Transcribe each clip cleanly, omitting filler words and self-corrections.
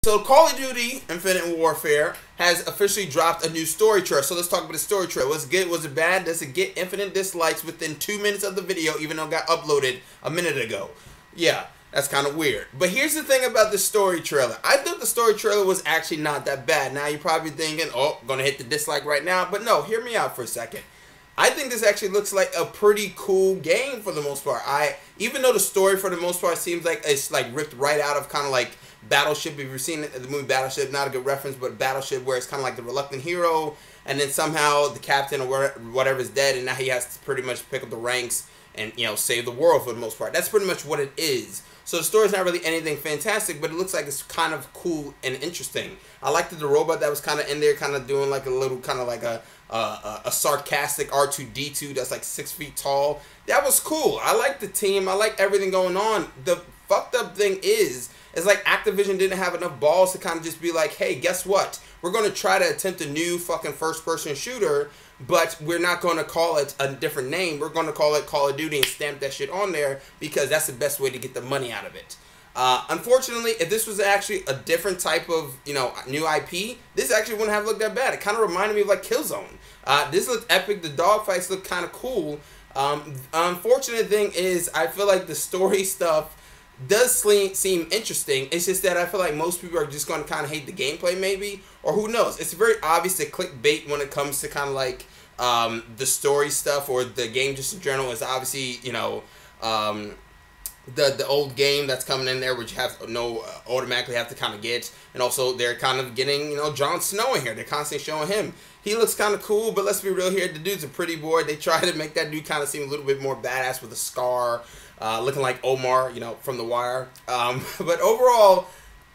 So Call of Duty Infinite Warfare has officially dropped a new story trailer. So let's talk about the story trailer. Was it good? Was it bad? Does it get infinite dislikes within 2 minutes of the video, even though it got uploaded a minute ago? Yeah, that's kind of weird. But here's the thing about the story trailer. I thought the story trailer was actually not that bad. Now you're probably thinking, oh, gonna hit the dislike right now. But no, hear me out for a second. I think this actually looks like a pretty cool game for the most part. Even though the story for the most part seems like it's like ripped right out of kind of like Battleship. If you've seen the movie Battleship, not a good reference, but Battleship, where it's kind of like the reluctant hero, and then somehow the captain or whatever is dead, and now he has to pretty much pick up the ranks and, you know, save the world for the most part. That's pretty much what it is. So the story's not really anything fantastic, but it looks like it's kind of cool and interesting. I liked the robot that was kind of in there, kind of doing like a little, kind of like a sarcastic R2-D2 that's like 6 feet tall. That was cool. I like the team. I like everything going on. The fucked up thing is like Activision didn't have enough balls to kind of just be like, hey, guess what? We're going to try to attempt a new fucking first-person shooter, but we're not going to call it a different name. We're going to call it Call of Duty and stamp that shit on there because that's the best way to get the money out of it. Unfortunately, if this was actually a different type of, you know, new IP, this actually wouldn't have looked that bad. It kind of reminded me of like Killzone. This looked epic. The dogfights look kind of cool. Unfortunate thing is, I feel like the story stuff does seem interesting. It's just that I feel like most people are just going to kind of hate the gameplay, maybe, or who knows. It's very obvious to clickbait when it comes to kind of like the story stuff or the game just in general. Is obviously, you know, the old game that's coming in there, which you have automatically have to kind of get, and also they're kind of getting, you know, Jon Snow in here. They're constantly showing him. He looks kind of cool, but let's be real here. The dude's a pretty boy. They try to make that dude kind of seem a little bit more badass with a scar, looking like Omar, you know, from The Wire. But overall,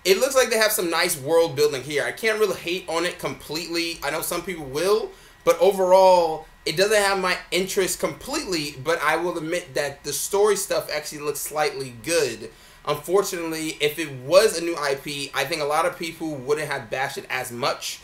it looks like they have some nice world building here. I can't really hate on it completely. I know some people will, but overall, it doesn't have my interest completely, but I will admit that the story stuff actually looks slightly good. Unfortunately, if it was a new IP, I think a lot of people wouldn't have bashed it as much,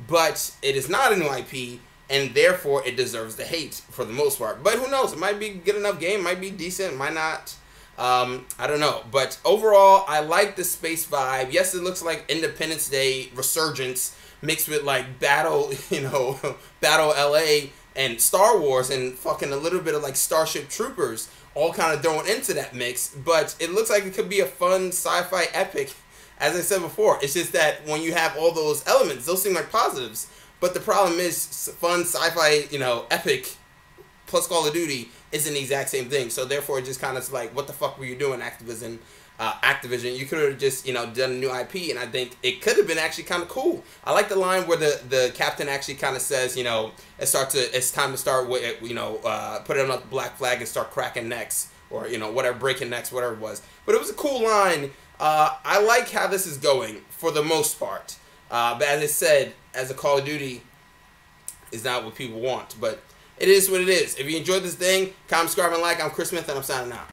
but it is not a new IP, and therefore it deserves the hate for the most part. But who knows? It might be a good enough game, might be decent, might not. I don't know. But overall, I like the space vibe. Yes, it looks like Independence Day Resurgence mixed with like Battle, you know, Battle LA and Star Wars and fucking a little bit of like Starship Troopers all kind of thrown into that mix. But it looks like it could be a fun sci-fi epic. As I said before, it's just that when you have all those elements, those seem like positives. But the problem is fun sci-fi, you know, epic plus Call of Duty isn't the exact same thing. So therefore, it just kind of like, what the fuck were you doing, Activision? You could have just, you know, done a new IP, and I think it could have been actually kind of cool. I like the line where the captain actually kind of says, you know, it's time to start with, you know, put it on the black flag and start cracking necks, or, you know, whatever, breaking necks, whatever it was. But it was a cool line. I like how this is going for the most part. But as I said, as a Call of Duty is not what people want, but it is what it is. If you enjoyed this thing, comment, subscribe, and like. I'm Chris Smith, and I'm signing out.